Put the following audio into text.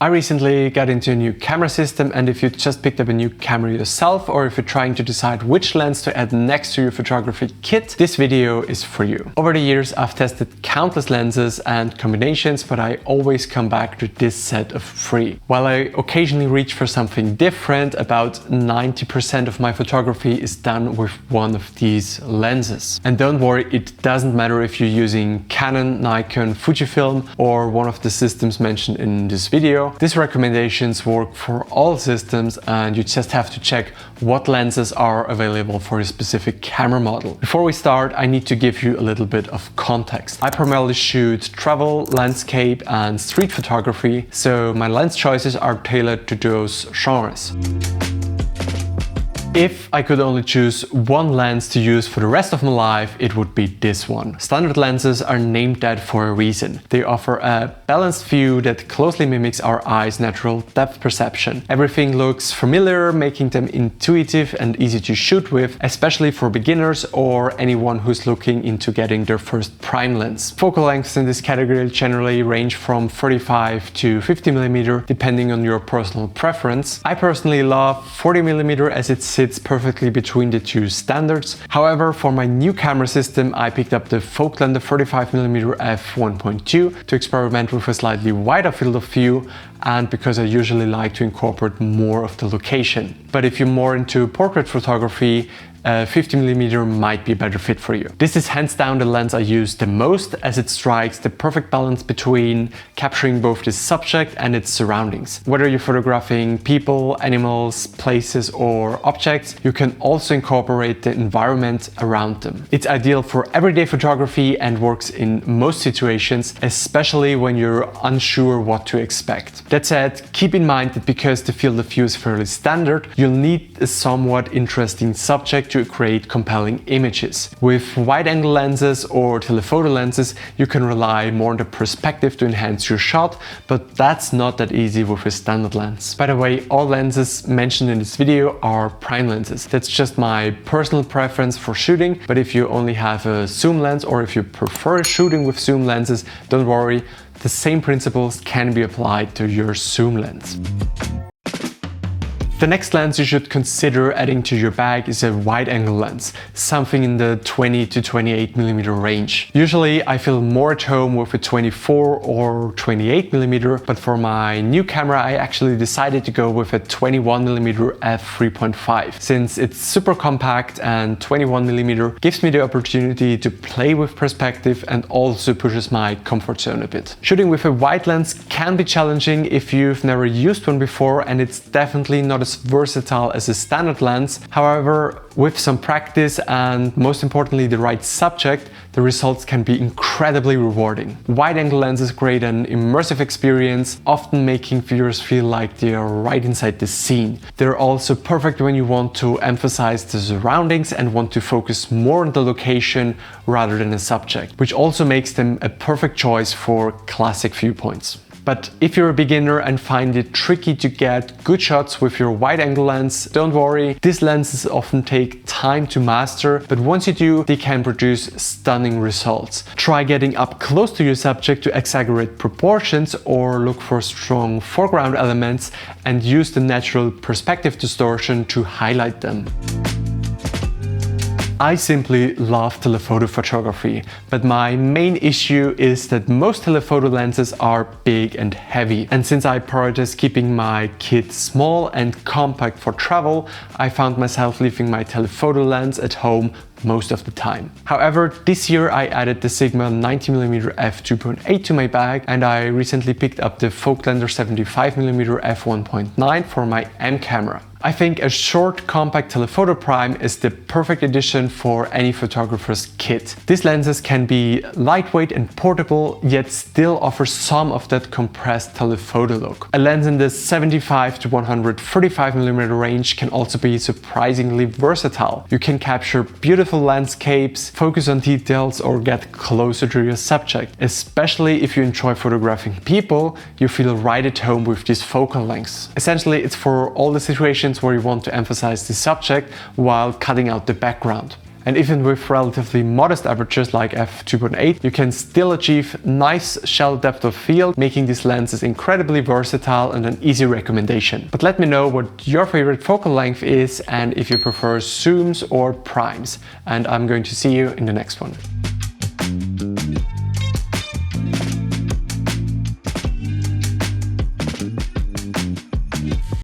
I recently got into a new camera system, and if you just picked up a new camera yourself, or if you're trying to decide which lens to add next to your photography kit, this video is for you. Over the years I've tested countless lenses and combinations, but I always come back to this set of three. While I occasionally reach for something different, about 90% of my photography is done with one of these lenses. And don't worry, it doesn't matter if you're using Canon, Nikon, Fujifilm or one of the systems mentioned in this video. These recommendations work for all systems, and you just have to check what lenses are available for a specific camera model. Before we start, I need to give you a little bit of context. I primarily shoot travel, landscape and street photography, so my lens choices are tailored to those genres. If I could only choose one lens to use for the rest of my life, it would be this one. Standard lenses are named that for a reason. They offer a balanced view that closely mimics our eye's natural depth perception. Everything looks familiar, making them intuitive and easy to shoot with, especially for beginners or anyone who's looking into getting their first prime lens. Focal lengths in this category generally range from 35 to 50mm, depending on your personal preference. I personally love 40mm as it sits perfectly between the two standards. However, for my new camera system, I picked up the Leander 35mm f1.2 to experiment with a slightly wider field of view, and because I usually like to incorporate more of the location. But if you're more into portrait photography, 50mm might be a better fit for you. This is hands down the lens I use the most, as it strikes the perfect balance between capturing both the subject and its surroundings. Whether you're photographing people, animals, places or objects, you can also incorporate the environment around them. It's ideal for everyday photography and works in most situations, especially when you're unsure what to expect. That said, keep in mind that because the field of view is fairly standard, you'll need a somewhat interesting subject to create compelling images. With wide-angle lenses or telephoto lenses, you can rely more on the perspective to enhance your shot, but that's not that easy with a standard lens. By the way, all lenses mentioned in this video are prime lenses. That's just my personal preference for shooting, but if you only have a zoom lens or if you prefer shooting with zoom lenses, don't worry, the same principles can be applied to your zoom lens. The next lens you should consider adding to your bag is a wide-angle lens, something in the 20 to 28mm range. Usually I feel more at home with a 24 or 28mm, but for my new camera I actually decided to go with a 21mm f3.5. Since it's super compact and 21mm gives me the opportunity to play with perspective and also pushes my comfort zone a bit. Shooting with a wide lens can be challenging if you've never used one before, and it's definitely not as versatile as a standard lens. However, with some practice and most importantly the right subject, the results can be incredibly rewarding. Wide-angle lenses create an immersive experience, often making viewers feel like they are right inside the scene. They're also perfect when you want to emphasize the surroundings and want to focus more on the location rather than a subject, which also makes them a perfect choice for classic viewpoints. But if you're a beginner and find it tricky to get good shots with your wide-angle lens, don't worry, these lenses often take time to master, but once you do, they can produce stunning results. Try getting up close to your subject to exaggerate proportions or look for strong foreground elements and use the natural perspective distortion to highlight them. I simply love telephoto photography, but my main issue is that most telephoto lenses are big and heavy. And since I prioritize keeping my kit small and compact for travel, I found myself leaving my telephoto lens at home most of the time. However, this year I added the Sigma 90mm f2.8 to my bag, and I recently picked up the Leander 75mm f1.9 for my M camera. I think a short, compact telephoto prime is the perfect addition for any photographer's kit. These lenses can be lightweight and portable, yet still offer some of that compressed telephoto look. A lens in the 75 to 135mm range can also be surprisingly versatile. You can capture beautiful landscapes, focus on details, or get closer to your subject. Especially if you enjoy photographing people, you feel right at home with these focal lengths. Essentially, it's for all the situations where you want to emphasize the subject while cutting out the background. And even with relatively modest averages like f2.8, you can still achieve nice shallow depth of field, making these lenses incredibly versatile and an easy recommendation. But let me know what your favorite focal length is and if you prefer zooms or primes. And I'm going to see you in the next one.